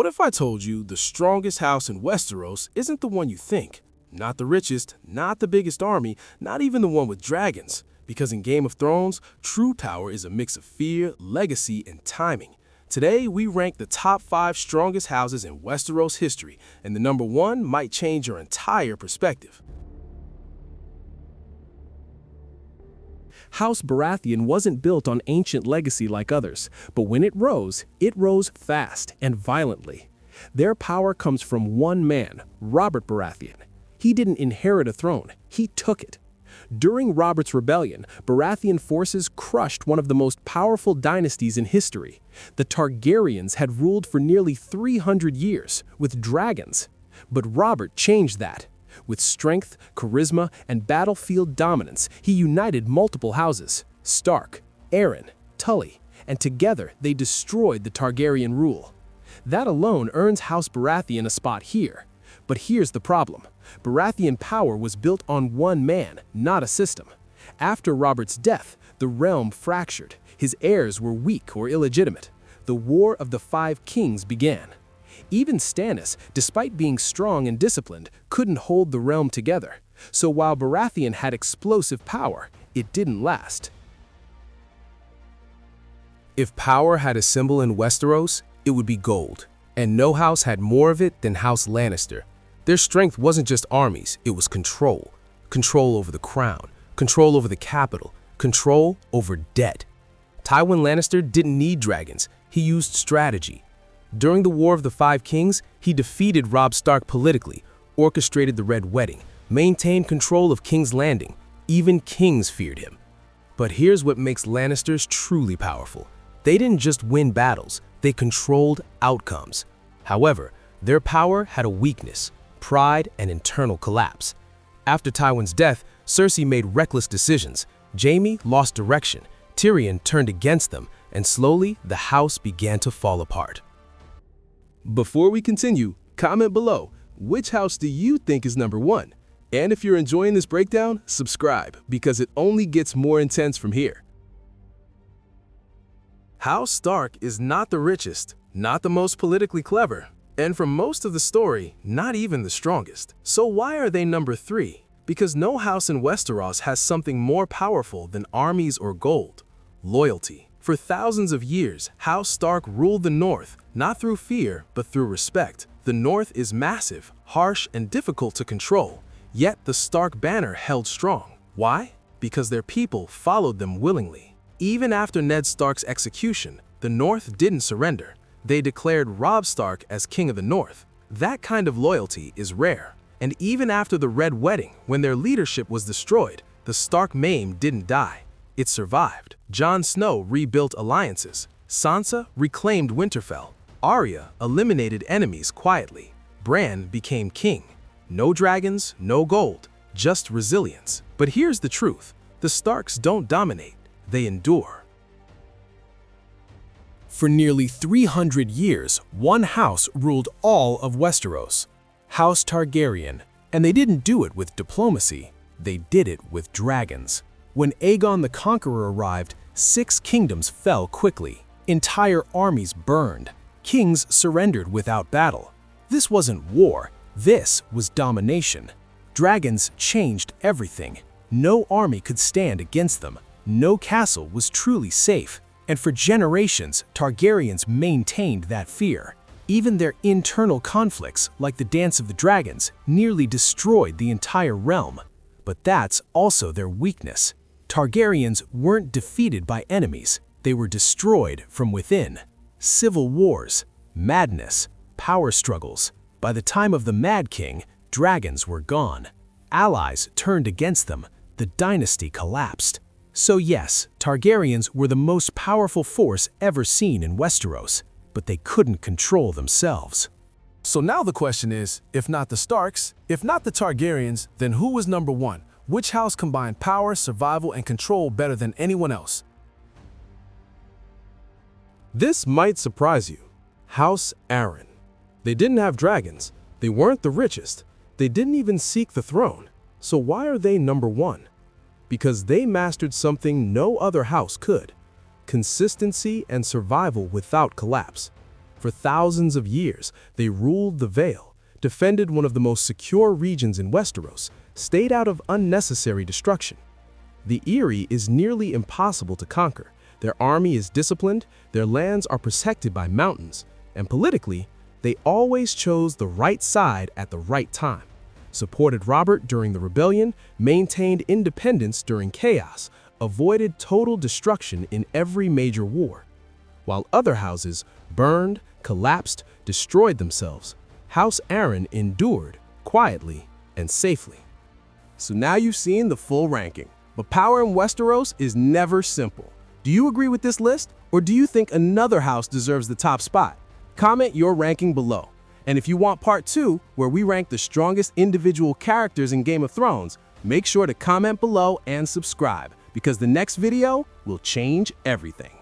What if I told you the strongest house in Westeros isn't the one you think? Not the richest, not the biggest army, not even the one with dragons. Because in Game of Thrones, true power is a mix of fear, legacy, and timing. Today, we rank the top 5 strongest houses in Westeros history, and the number 1 might change your entire perspective. House Baratheon wasn't built on ancient legacy like others, but when it rose fast and violently. Their power comes from one man, Robert Baratheon. He didn't inherit a throne, he took it. During Robert's rebellion, Baratheon forces crushed one of the most powerful dynasties in history. The Targaryens had ruled for nearly 300 years, with dragons. But Robert changed that. With strength, charisma, and battlefield dominance, he united multiple houses, Stark, Arryn, Tully, and together they destroyed the Targaryen rule. That alone earns House Baratheon a spot here. But here's the problem. Baratheon power was built on one man, not a system. After Robert's death, the realm fractured. His heirs were weak or illegitimate. The War of the Five Kings began. Even Stannis, despite being strong and disciplined, couldn't hold the realm together. So while Baratheon had explosive power, it didn't last. If power had a symbol in Westeros, it would be gold. And no house had more of it than House Lannister. Their strength wasn't just armies, it was control. Control over the crown, control over the capital, control over debt. Tywin Lannister didn't need dragons, he used strategy. During the War of the Five Kings, he defeated Robb Stark politically, orchestrated the Red Wedding, maintained control of King's Landing. Even kings feared him. But here's what makes Lannisters truly powerful. They didn't just win battles, they controlled outcomes. However, their power had a weakness: pride and internal collapse. After Tywin's death, Cersei made reckless decisions. Jaime lost direction, Tyrion turned against them, and slowly the house began to fall apart. Before we continue, comment below, which house do you think is number 1? And if you're enjoying this breakdown, subscribe, because it only gets more intense from here. House Stark is not the richest, not the most politically clever, and for most of the story, not even the strongest. So why are they number 3? Because no house in Westeros has something more powerful than armies or gold: loyalty. For thousands of years, House Stark ruled the North, not through fear, but through respect. The North is massive, harsh, and difficult to control, yet the Stark banner held strong. Why? Because their people followed them willingly. Even after Ned Stark's execution, the North didn't surrender. They declared Robb Stark as King of the North. That kind of loyalty is rare. And even after the Red Wedding, when their leadership was destroyed, the Stark meme didn't die. It survived. Jon Snow rebuilt alliances. Sansa reclaimed Winterfell. Arya eliminated enemies quietly. Bran became king. No dragons, no gold, just resilience. But here's the truth. The Starks don't dominate, they endure. For nearly 300 years, one house ruled all of Westeros, House Targaryen. And they didn't do it with diplomacy, they did it with dragons. When Aegon the Conqueror arrived, 6 kingdoms fell quickly. Entire armies burned. Kings surrendered without battle. This wasn't war, this was domination. Dragons changed everything. No army could stand against them. No castle was truly safe. And for generations, Targaryens maintained that fear. Even their internal conflicts, like the Dance of the Dragons, nearly destroyed the entire realm. But that's also their weakness. Targaryens weren't defeated by enemies, they were destroyed from within. Civil wars, madness, power struggles. By the time of the Mad King, dragons were gone. Allies turned against them, the dynasty collapsed. So yes, Targaryens were the most powerful force ever seen in Westeros, but they couldn't control themselves. So now the question is, if not the Starks, if not the Targaryens, then who was number 1? Which house combined power, survival, and control better than anyone else? This might surprise you. House Arryn. They didn't have dragons, they weren't the richest, they didn't even seek the throne. So why are they number 1? Because they mastered something no other house could: consistency and survival without collapse. For thousands of years, they ruled the Vale, defended one of the most secure regions in Westeros, stayed out of unnecessary destruction. The Eyrie is nearly impossible to conquer. Their army is disciplined, their lands are protected by mountains, and politically, they always chose the right side at the right time. Supported Robert during the rebellion, maintained independence during chaos, avoided total destruction in every major war. While other houses burned, collapsed, destroyed themselves, House Arryn endured quietly and safely. So now you've seen the full ranking, but power in Westeros is never simple. Do you agree with this list, or do you think another house deserves the top spot? Comment your ranking below. And if you want part 2, where we rank the strongest individual characters in Game of Thrones, make sure to comment below and subscribe, because the next video will change everything.